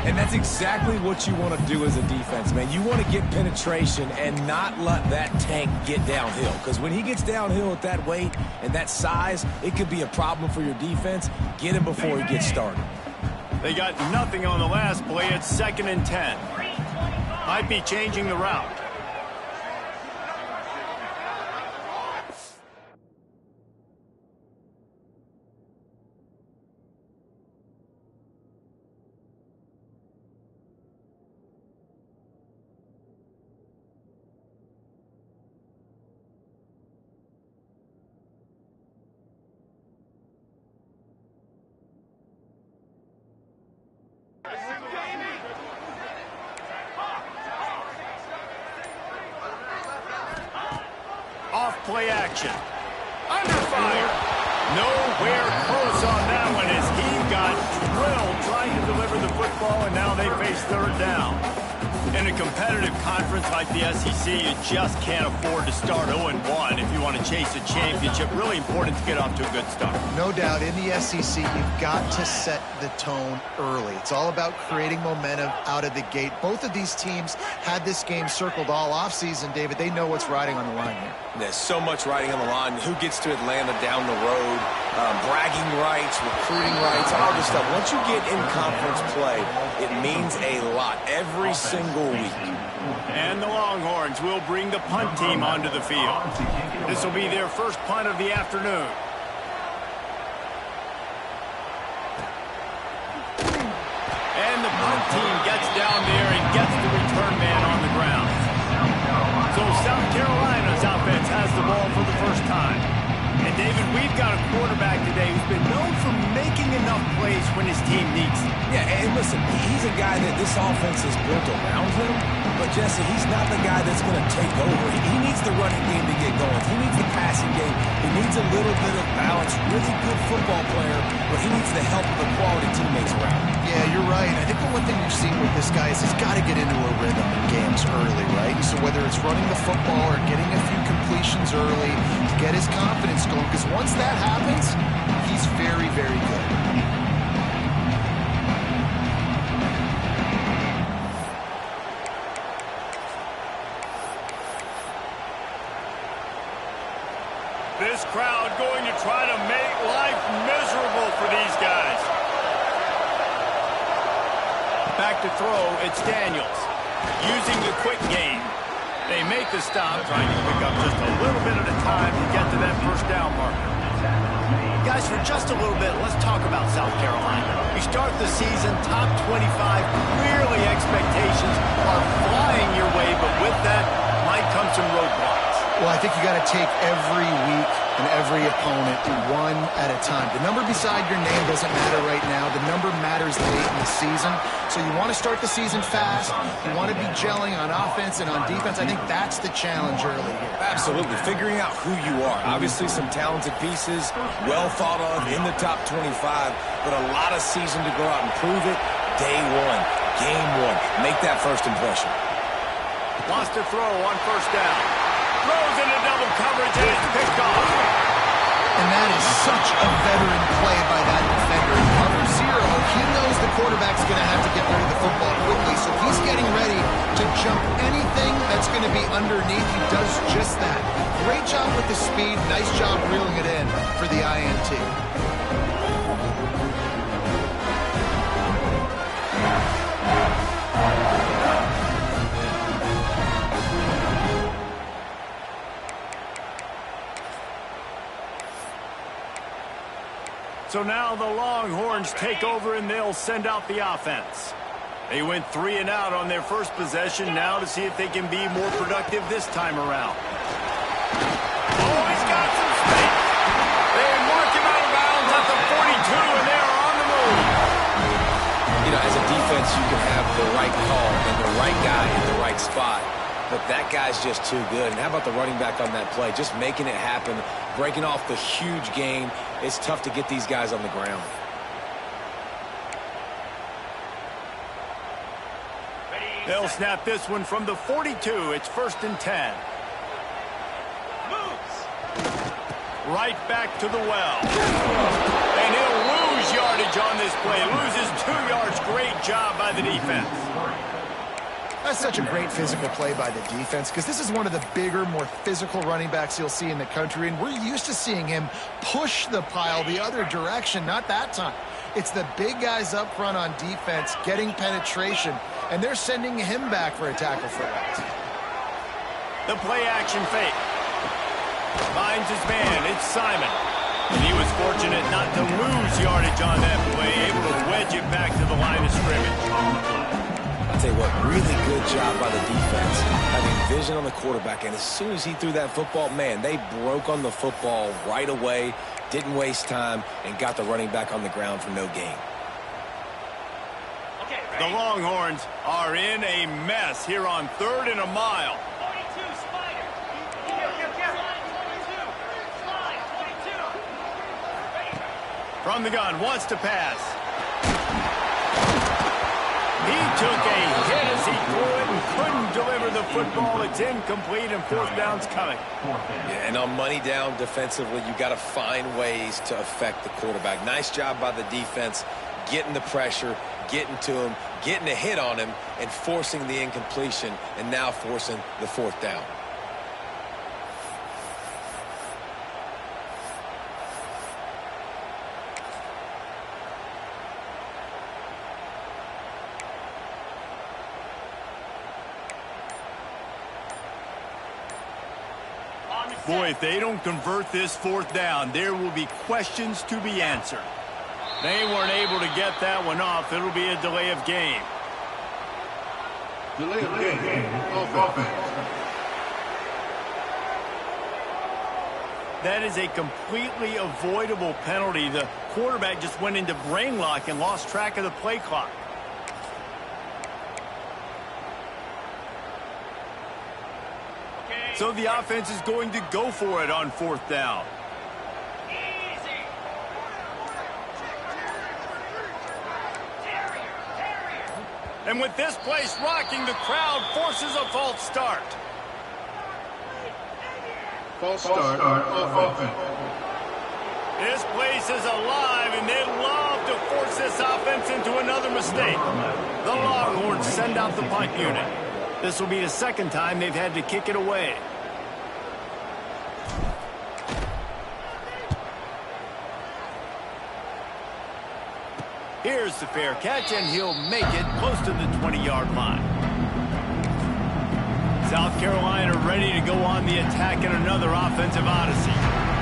And that's exactly what you want to do as a defense, man. You want to get penetration and not let that tank get downhill. Because when he gets downhill at that weight and that size, it could be a problem for your defense. Get him before he gets started. They got nothing on the last play. It's 2nd and 10. Might be changing the route. Off-play action. Under fire. Nowhere close on that one as he got drilled trying to deliver the football, and now they face 3rd down. In a competitive conference like the SEC, you just can't afford to start 0-1 if you want to chase a championship. Really important to get off to a good start. No doubt, in the SEC, you've got to set the tone early. It's all about creating momentum out of the gate. Both of these teams had this game circled all offseason, David. They know what's riding on the line here. There's so much riding on the line. Who gets to Atlanta down the road, bragging rights, recruiting rights, all this stuff. Once you get in conference play, it means a lot every single week. And the Longhorns will bring the punt team onto the field. This will be their first punt of the afternoon. And the punt team gets down there and gets the return man on the ground. So South Carolina's offense has the ball for the first time. And David, we've got a quarterback today who's been known for making enough plays when his team needs them. Yeah, and listen, he's a guy that this offense is built around him. But, Jesse, he's not the guy that's going to take over. He needs the running game to get going. He needs the passing game. He needs a little bit of balance. Really good football player, but he needs the help of the quality teammates around him. Yeah, you're right. I think the one thing you've seen with this guy is he's got to get into a rhythm in games early, right? So whether it's running the football or getting a few completions early to get his confidence going, because once that happens, he's very, very good. This crowd going to try to make life miserable for these guys. Back to throw, it's Daniels. Using the quick game. They make the stop, trying to pick up just a little bit at a time to get to that first down marker. Guys, for just a little bit, let's talk about South Carolina. You start the season top 25. Clearly expectations are flying your way, but with that might come some roadblocks. Well, I think you got to take every week and every opponent one at a time. The number beside your name doesn't matter right now. The number matters late in the season. So you want to start the season fast. You want to be gelling on offense and on defense. I think that's the challenge early here. Absolutely. Figuring out who you are. Obviously some talented pieces, well thought of in the top 25, but a lot of season to go out and prove it. Day one, game one. Make that first impression. Wants to throw on first down. Throws into double coverage and it's picked off. And that is such a veteran play by that defender. In cover zero, he knows the quarterback's going to have to get rid of the football quickly, so he's getting ready to jump anything that's going to be underneath. He does just that. Great job with the speed. Nice job reeling it in for the INT. So now the Longhorns take over and they'll send out the offense. They went 3 and out on their first possession now to see if they can be more productive this time around. Oh, he's got some space. They mark him out of bounds at the 42 and they are on the move. You know, as a defense, you can have the right call and the right guy in the right spot. But that guy's just too good. And how about the running back on that play? Just making it happen, breaking off the huge gain. It's tough to get these guys on the ground. They'll snap this one from the 42. It's 1st and 10. Moves. Right back to the well. And he'll lose yardage yardage on this play. Loses 2 yards. Great job by the defense. That's such a great physical play by the defense because this is one of the bigger, more physical running backs you'll see in the country, and we're used to seeing him push the pile the other direction. Not that time. It's the big guys up front on defense getting penetration, and they're sending him back for a tackle for loss. The play-action fake. Finds his man. It's Simon. And he was fortunate not to lose yardage on that play, able to wedge it back to the line of scrimmage. I'll tell you what, really good job by the defense, having vision on the quarterback, and as soon as he threw that football, man, they broke on the football right away, didn't waste time, and got the running back on the ground for no gain. The Longhorns are in a mess here on 3rd and a mile. From the gun, wants to pass. He took a hit as he threw it and couldn't deliver the football. It's incomplete and 4th down's coming. Yeah, and on money down defensively, you got to find ways to affect the quarterback. Nice job by the defense, getting the pressure, getting to him, getting a hit on him, and forcing the incompletion, and now forcing the 4th down. Boy, if they don't convert this 4th down, there will be questions to be answered. They weren't able to get that one off. It'll be a delay of game. Delay of game. Offense. That is a completely avoidable penalty. The quarterback just went into brain lock and lost track of the play clock. So the offense is going to go for it on 4th down. And with this place rocking, the crowd forces a false start. False start on offense. This place is alive, and they love to force this offense into another mistake. The Longhorns send out the punt unit. This will be the 2nd time they've had to kick it away. Here's the fair catch, and he'll make it close to the 20-yard line. South Carolina ready to go on the attack in another offensive odyssey.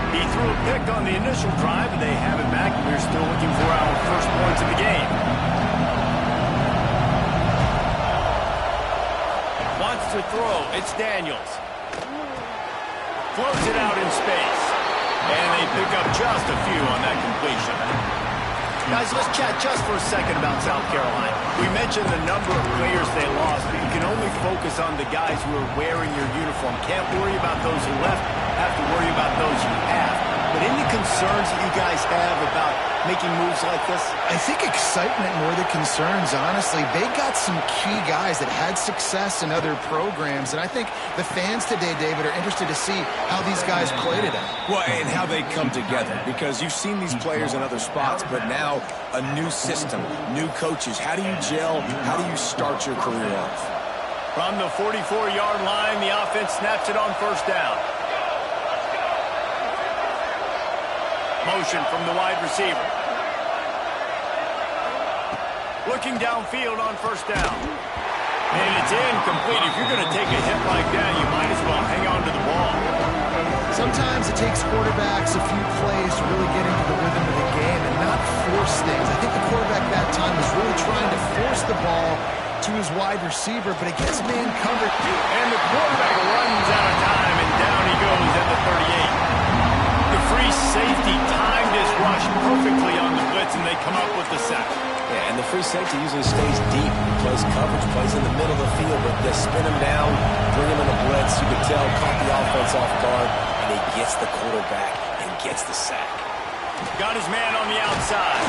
He threw a pick on the initial drive, and they have it back. We're still looking for our first points of the game. Wants to throw. It's Daniels. Floats it out in space. And they pick up just a few on that completion. Guys, let's chat just for a second about South Carolina. We mentioned the number of players they lost, but you can only focus on the guys who are wearing your uniform. Can't worry about those who left, have to worry about those you have. But any concerns that you guys have about making moves like this? I think excitement more than concerns, honestly. They got some key guys that had success in other programs, and I think the fans today, David, are interested to see how these guys play today. Well, and how they come together, because you've seen these players in other spots, but now a new system, new coaches. How do you gel? How do you start your career off? From the 44-yard line, the offense snaps it on 1st down. Motion from the wide receiver. Looking downfield on 1st down. And it's incomplete. If you're going to take a hit like that, you might as well hang on to the ball. Sometimes it takes quarterbacks a few plays to really get into the rhythm of the game and not force things. I think the quarterback that time was really trying to force the ball to his wide receiver, but it gets man covered. And the quarterback runs out of time, and down he goes at the 38. The free safety timed his rush perfectly on the blitz, and they come up with the sack. Yeah, and the free safety usually stays deep, plays coverage, plays in the middle of the field, but they spin him down, bring him in the blitz. You can tell, caught the offense off guard, and he gets the quarterback and gets the sack. Got his man on the outside.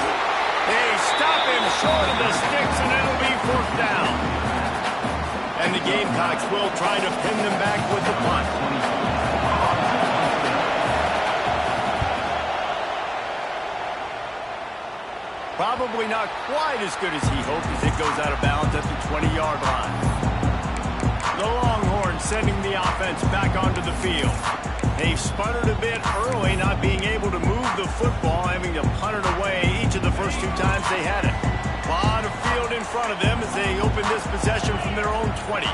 They stop him short of the sticks, and it'll be 4th down. And the Gamecocks will try to pin them back with the punt. Probably not quite as good as he hoped as it goes out of bounds at the 20-yard line. The Longhorns sending the offense back onto the field. They've sputtered a bit early, not being able to move the football, having to punt it away each of the first 2 times they had it. A lot of field in front of them as they open this possession from their own 20.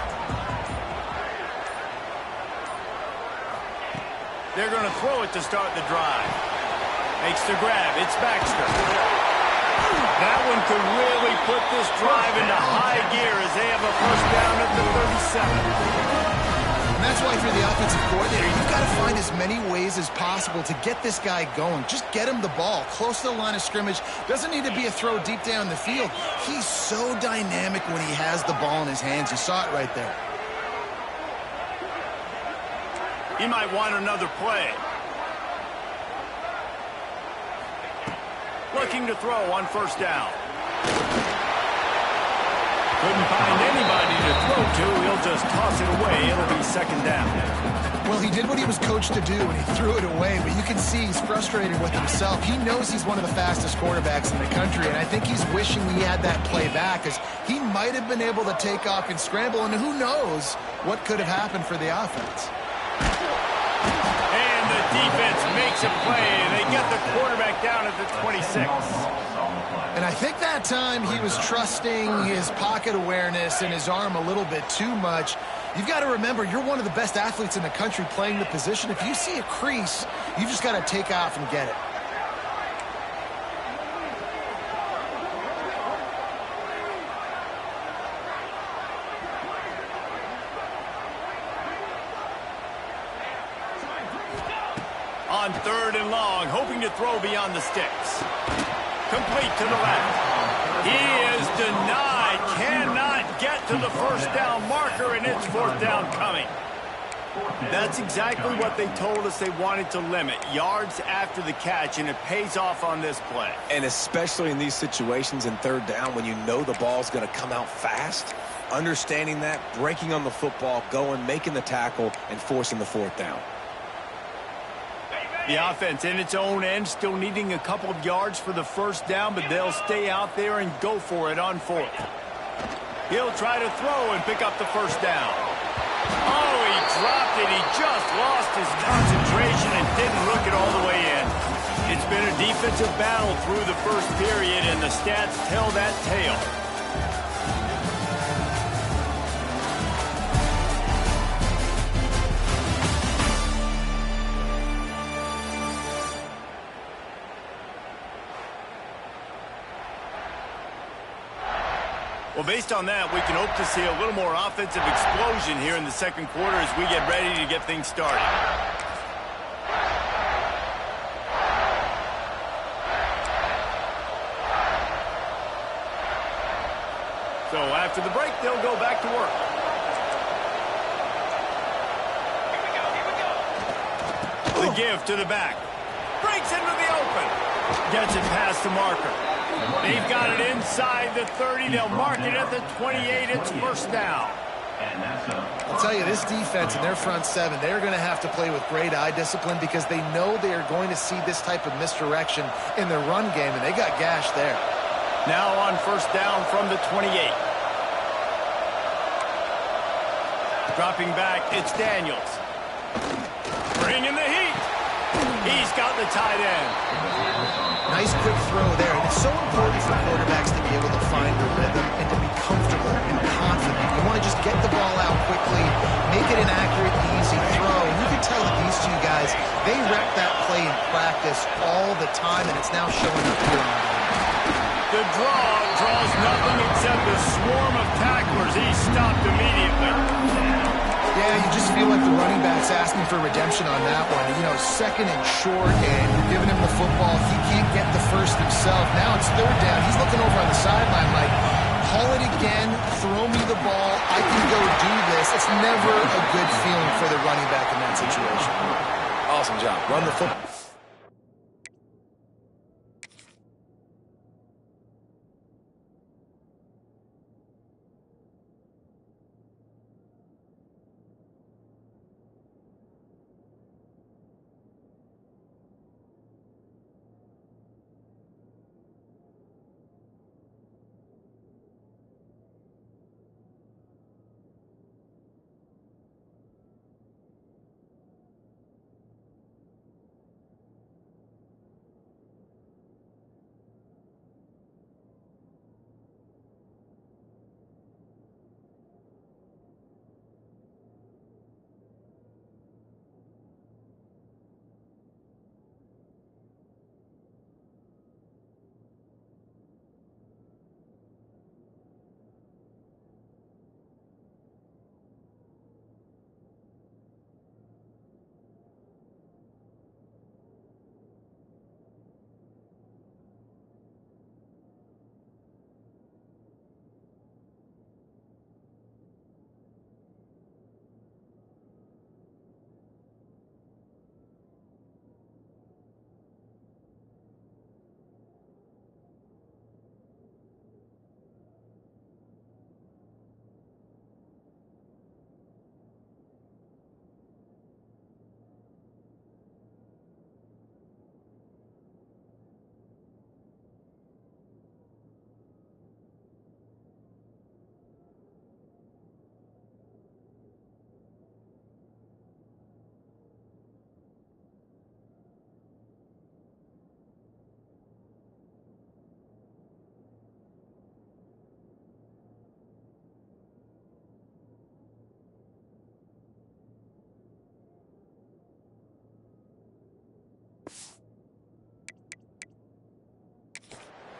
They're going to throw it to start the drive. Makes the grab. It's Baxter. That one could really put this drive into high gear as they have a first down at the 37. And that's why if you're the offensive coordinator, you've got to find as many ways as possible to get this guy going. Just get him the ball close to the line of scrimmage. Doesn't need to be a throw deep down the field. He's so dynamic when he has the ball in his hands. You saw it right there. He might want another play. Looking to throw on first down. Couldn't find anybody to throw to. He'll just toss it away. It'll be second down. Well, he did what he was coached to do, and he threw it away. But you can see he's frustrated with himself. He knows he's one of the fastest quarterbacks in the country, and I think he's wishing he had that play back, because he might have been able to take off and scramble, and who knows what could have happened for the offense. And the defense makes a play, and they get the quarterback down at the 26. And I think that time he was trusting his pocket awareness and his arm a little bit too much. You've got to remember, you're one of the best athletes in the country playing the position. If you see a crease, you just got to take off and get it. On 3rd and long, hoping to throw beyond the sticks. Complete to the left. He is denied. Cannot get to the first down marker, and it's 4th down coming. That's exactly what they told us they wanted to limit. Yards after the catch, and it pays off on this play. And especially in these situations in 3rd down when you know the ball's going to come out fast, understanding that, breaking on the football, going, making the tackle, and forcing the 4th down. The offense in its own end still needing a couple of yards for the first down, but they'll stay out there and go for it on 4th. He'll try to throw and pick up the first down. Oh, he dropped it. He just lost his concentration and didn't look it all the way in. It's been a defensive battle through the first period, and the stats tell that tale. Well, based on that, we can hope to see a little more offensive explosion here in the second quarter as we get ready to get things started. So after the break, they'll go back to work. The give to the back. Breaks into the open. Gets it past the marker. They've got it inside the 30. They'll mark it at the 28. It's first down. I'll tell you, this defense and their front 7, they're going to have to play with great eye discipline because they know they are going to see this type of misdirection in their run game, and they got gashed there. Now on first down from the 28. Dropping back, it's Daniels. Bringing the heat. He's got the tight end. Nice quick throw there. And it's so important for quarterbacks to be able to find their rhythm and to be comfortable and confident. You want to just get the ball out quickly, make it an accurate, easy throw. And you can tell that these two guys, they rep that play in practice all the time, and it's now showing up here on the game. The draw draws nothing except a swarm of tacklers. He's stopped immediately. Yeah, you just feel like the running back's asking for redemption on that one. You know, 2nd and short, and you're giving him the football. He can't get the first himself. Now it's 3rd down. He's looking over on the sideline like, call it again, throw me the ball, I can go do this. It's never a good feeling for the running back in that situation. Awesome job. Run the football.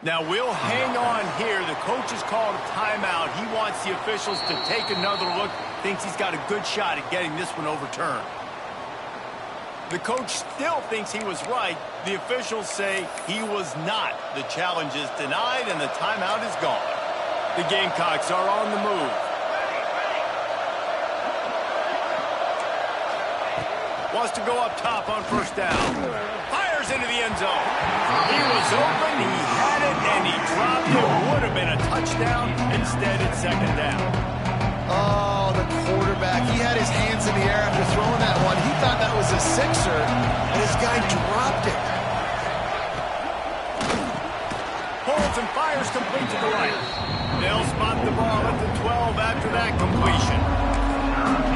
Now we'll hang on here. The coach has called a timeout. He wants the officials to take another look. Thinks he's got a good shot at getting this one overturned. The coach still thinks he was right. The officials say he was not. The challenge is denied and the timeout is gone. The Gamecocks are on the move. Wants to go up top on first down. Fires into the end zone. He was open, he had it, and he dropped it. Would have been a touchdown. Instead, it's second down. Oh, the quarterback. He had his hands in the air after throwing that one. He thought that was a sixer, and his guy dropped it. Holds and fires complete to the right. They'll spot the ball at the 12 after that completion.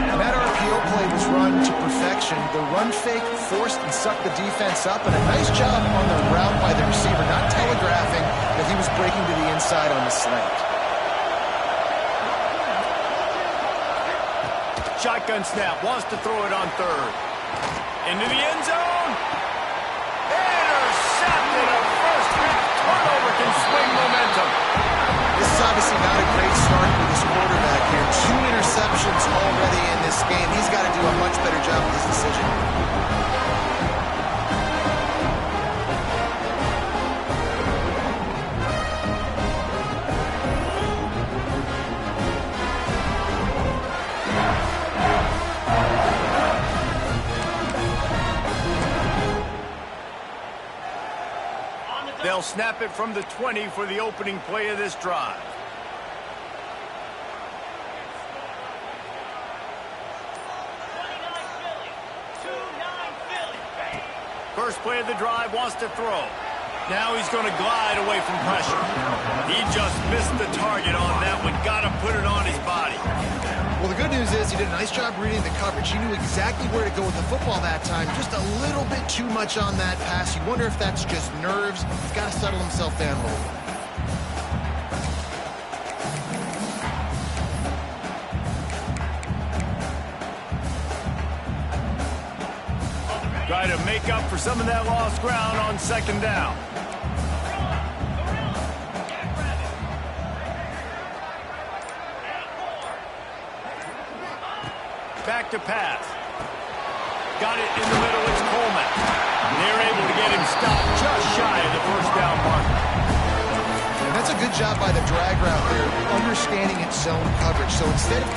And that RPO play was run to perfection. The run fake forced and sucked the defense up, and a nice job on the route by the receiver, not telegraphing that he was breaking to the inside on the slant. Shotgun snap, wants to throw it on third. Into the end zone. Intercepted. A first half turnover can swing momentum. This is obviously not a great start for this quarterback here. 2 interceptions already in this game. He's got to do a much better job with his decision. They'll snap it from the 20 for the opening play of this drive. First play of the drive, wants to throw. Now he's going to glide away from pressure. He just missed the target on that one. Got to put it on his body. Well, the good news is he did a nice job reading the coverage. He knew exactly where to go with the football that time. Just a little bit too much on that pass. You wonder if that's just nerves. He's got to settle himself down a little bit. Try to make up for some of that lost ground on second down. Back to pass. Got it in the middle, it's Coleman. They're able to get him stopped just shy of the first down marker. And that's a good job by the drag route there, understanding its zone coverage. So instead of